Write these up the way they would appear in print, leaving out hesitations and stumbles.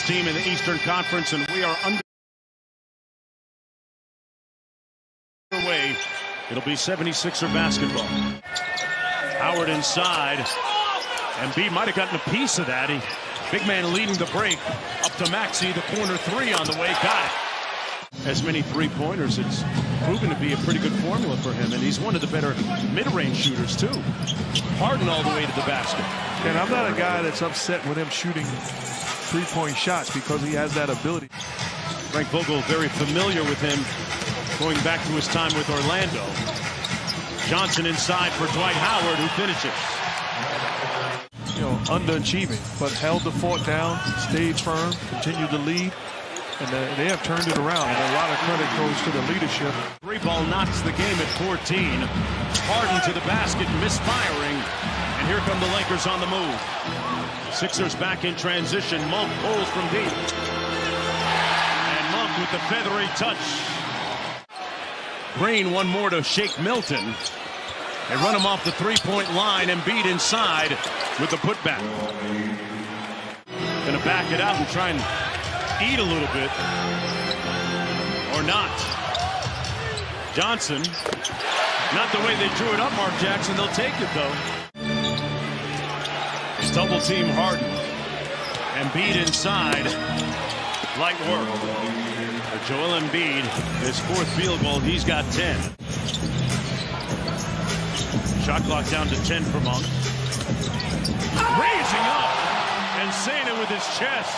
team in the Eastern Conference, and we are underway. It'll be 76er basketball. Howard inside. Embiid might have gotten a piece of that. Big man leading the break. Up to Maxey, the corner three on the way. Got it. As many three-pointers, it's proven to be a pretty good formula for him, and he's one of the better mid-range shooters, too. Harden all the way to the basket. And I'm not a guy that's upset with him shooting three-point shots because he has that ability. Frank Vogel very familiar with him going back to his time with Orlando. Johnson inside for Dwight Howard, who finishes. You know, underachieving, but held the fort down, stayed firm, continued to lead, and they have turned it around. And a lot of credit goes to the leadership. Three ball knocks the game at 14. Harden to the basket, misfiring, and here come the Lakers on the move. Sixers back in transition. Monk pulls from deep, and Monk with the feathery touch. Green one more to shake Milton. They run him off the three-point line. Embiid inside with the putback. Gonna back it out and try and eat a little bit. Or not. Johnson. Not the way they drew it up, Mark Jackson. They'll take it, though. Double team Harden. Embiid inside. Light work. For Joel Embiid, his fourth field goal, he's got 10. Shot clock down to 10 for Monk. Raising up and saying it with his chest.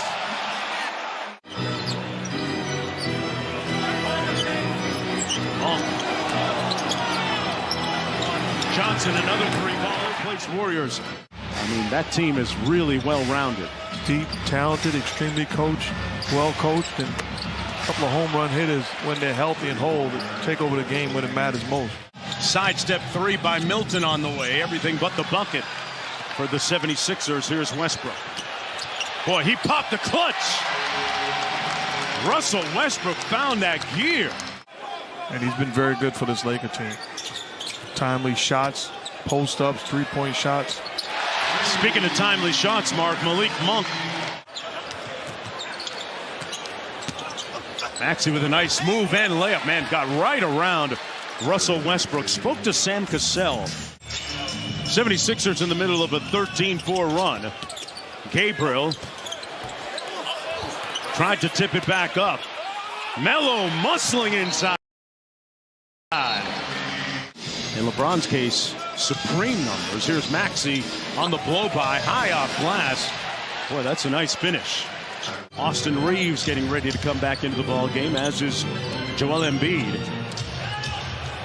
Monk. Johnson, another three-baller, plays Warriors. I mean, that team is really well-rounded. Deep, talented, extremely coached, well-coached, and a couple of home run hitters when they're healthy and whole to take over the game when it matters most. Sidestep three by Milton on the way. Everything but the bucket for the 76ers. Here's Westbrook. Boy, he popped the clutch. Russell Westbrook found that gear. And he's been very good for this Laker team. Timely shots, post-ups, three-point shots. Speaking of timely shots, Mark, Malik Monk. Maxey with a nice move and layup. Man, got right around Russell Westbrook. Spoke to Sam Cassell. 76ers in the middle of a 13-4 run. Gabriel tried to tip it back up. Melo muscling inside. In LeBron's case, supreme numbers. Here's Maxey on the blow-by, high off glass. Boy, that's a nice finish. Austin Reeves getting ready to come back into the ball game, as is Joel Embiid.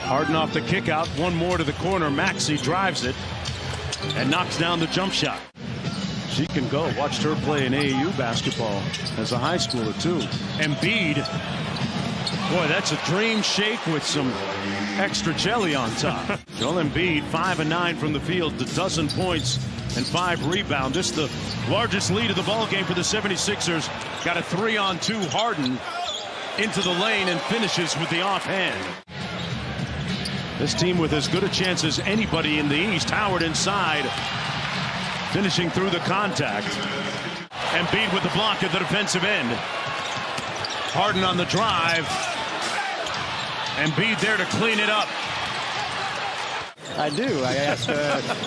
Harden off the kick out, one more to the corner. Maxey drives it and knocks down the jump shot. She can go. Watched her play in AAU basketball as a high schooler too. Embiid, boy, that's a dream shake with some extra jelly on top. Joel Embiid, 5 of 9 from the field, a dozen points and 5 rebounds. This is the largest lead of the ball game for the 76ers. Got a 3-on-2 Harden into the lane and finishes with the offhand. This team with as good a chance as anybody in the East. Howard inside, finishing through the contact. Embiid with the block at the defensive end. Harden on the drive. Embiid there to clean it up. I do. I asked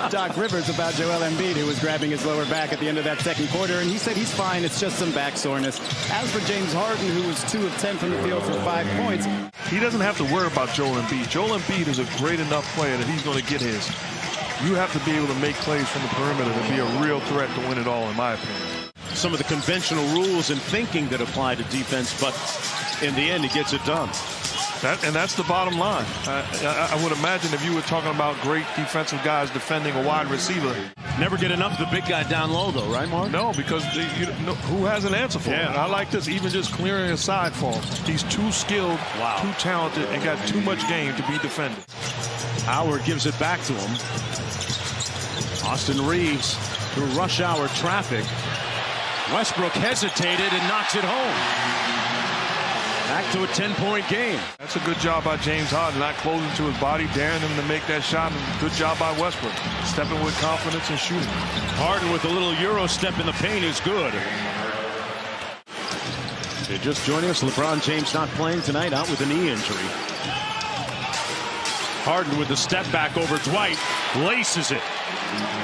Doc Rivers about Joel Embiid, who was grabbing his lower back at the end of that second quarter, and he said he's fine. It's just some back soreness. As for James Harden, who was 2 of 10 from the field for 5 points. He doesn't have to worry about Joel Embiid. Joel Embiid is a great enough player that he's going to get his. You have to be able to make plays from the perimeter to be a real threat to win it all, in my opinion. Some of the conventional rules and thinking that apply to defense, but in the end, he gets it done. And that's the bottom line. I would imagine if you were talking about great defensive guys defending a wide receiver. Never get enough of the big guy down low, though, right, Mark? No, because who has an answer for him? I like this, even just clearing a side for him. He's too skilled, too talented, and got too much game to be defended. Howard gives it back to him. Austin Reeves through rush hour traffic. Westbrook hesitated and knocks it home. Back to a 10-point game. That's a good job by James Harden, not closing to his body, daring him to make that shot. And good job by Westbrook, stepping with confidence and shooting. Harden with a little Euro step in the paint is good. If you're just joining us, LeBron James not playing tonight, out with a knee injury. Harden with the step back over Dwight, laces it.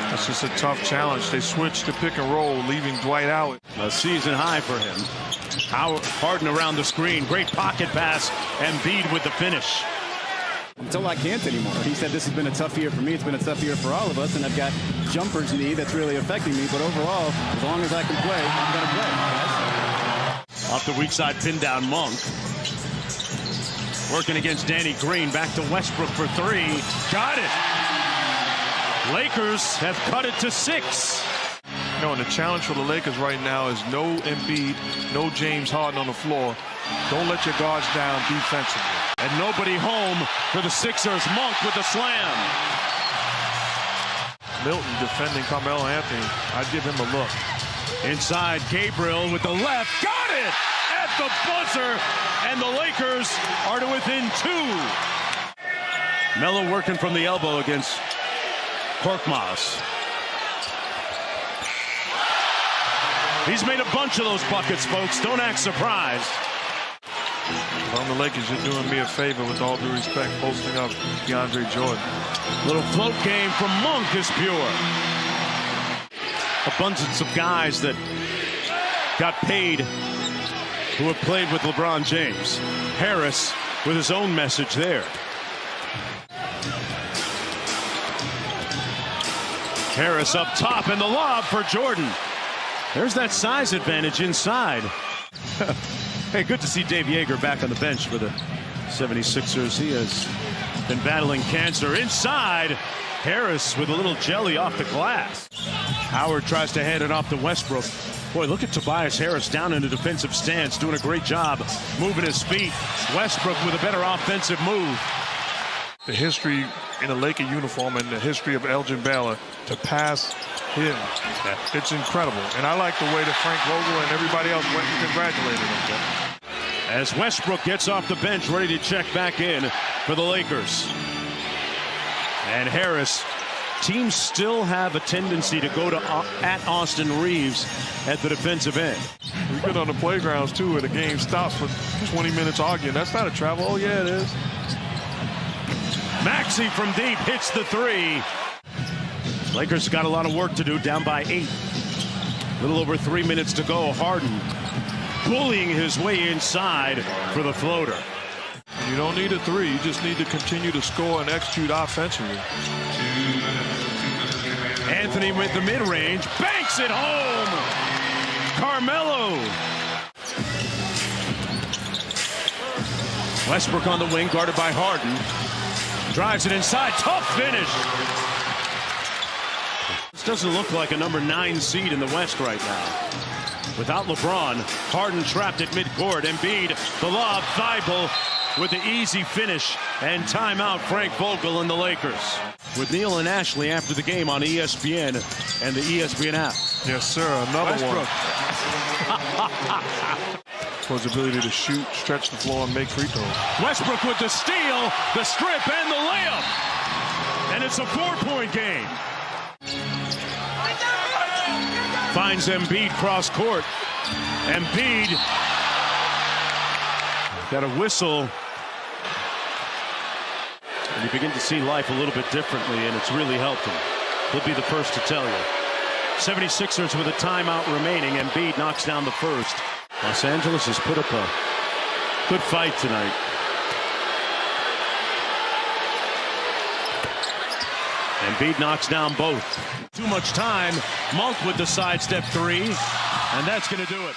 That's just a tough challenge. They switched to pick and roll, leaving Dwight out. A season high for him. Harden around the screen, great pocket pass, Embiid with the finish. Until I can't anymore. He said this has been a tough year for me. It's been a tough year for all of us, and I've got jumper's knee that's really affecting me. But overall, as long as I can play, I'm going to play. Guys. Off the weak side pin down Monk. Working against Danny Green. Back to Westbrook for three. Got it. Lakers have cut it to 6. You know, and the challenge for the Lakers right now is no Embiid, no James Harden on the floor. Don't let your guards down defensively. And nobody home for the Sixers. Monk with the slam. Milton defending Carmelo Anthony. I'd give him a look. Inside, Gabriel with the left. Got it at the buzzer. And the Lakers are to within 2. Melo working from the elbow against Korkmaz. He's made a bunch of those buckets, folks. Don't act surprised. On the Lakers, you're doing me a favor, with all due respect, posting up DeAndre Jordan. Little float game from Monk is pure. Abundance of guys that got paid who have played with LeBron James. Harris with his own message there. Harris up top, and the lob for Jordan. There's that size advantage inside. Hey, good to see Dave Yeager back on the bench for the 76ers. He has been battling cancer. Inside, Harris with a little jelly off the glass. Howard tries to hand it off to Westbrook. Boy, look at Tobias Harris down in a defensive stance, doing a great job moving his feet. Westbrook with a better offensive move. The history in a Laker uniform and the history of Elgin Baylor to pass him, it's incredible. And I like the way that Frank Vogel and everybody else went and congratulated him. As Westbrook gets off the bench, ready to check back in for the Lakers. And Harris, teams still have a tendency to go to at Austin Reeves at the defensive end. We've been on the playgrounds, too, where the game stops for 20 minutes arguing. That's not a travel. Oh, yeah, it is. Maxey from deep hits the 3. Lakers got a lot of work to do, down by 8. A little over 3 minutes to go. Harden bullying his way inside for the floater. You don't need a 3. You just need to continue to score and execute offensively. Anthony with the mid-range, banks it home. Carmelo. Westbrook on the wing, guarded by Harden. Drives it inside, tough finish. This doesn't look like a number 9 seed in the West right now. Without LeBron, Harden trapped at midcourt. Embiid, the lob, Thibault with the easy finish, and timeout Frank Vogel and the Lakers. With Neil and Ashley after the game on ESPN and the ESPN app. Yes, sir. Another Westbrook. one. For his ability to shoot, stretch the floor, and make free throws. Westbrook with the steal, the strip, and the layup. And it's a 4-point game. Finds Embiid cross court. Embiid got a whistle. And you begin to see life a little bit differently, and it's really helped him. He'll be the first to tell you. 76ers with a timeout remaining. Embiid knocks down the first. Los Angeles has put up a good fight tonight. Embiid knocks down both. Too much time. Monk with the sidestep 3, and that's going to do it.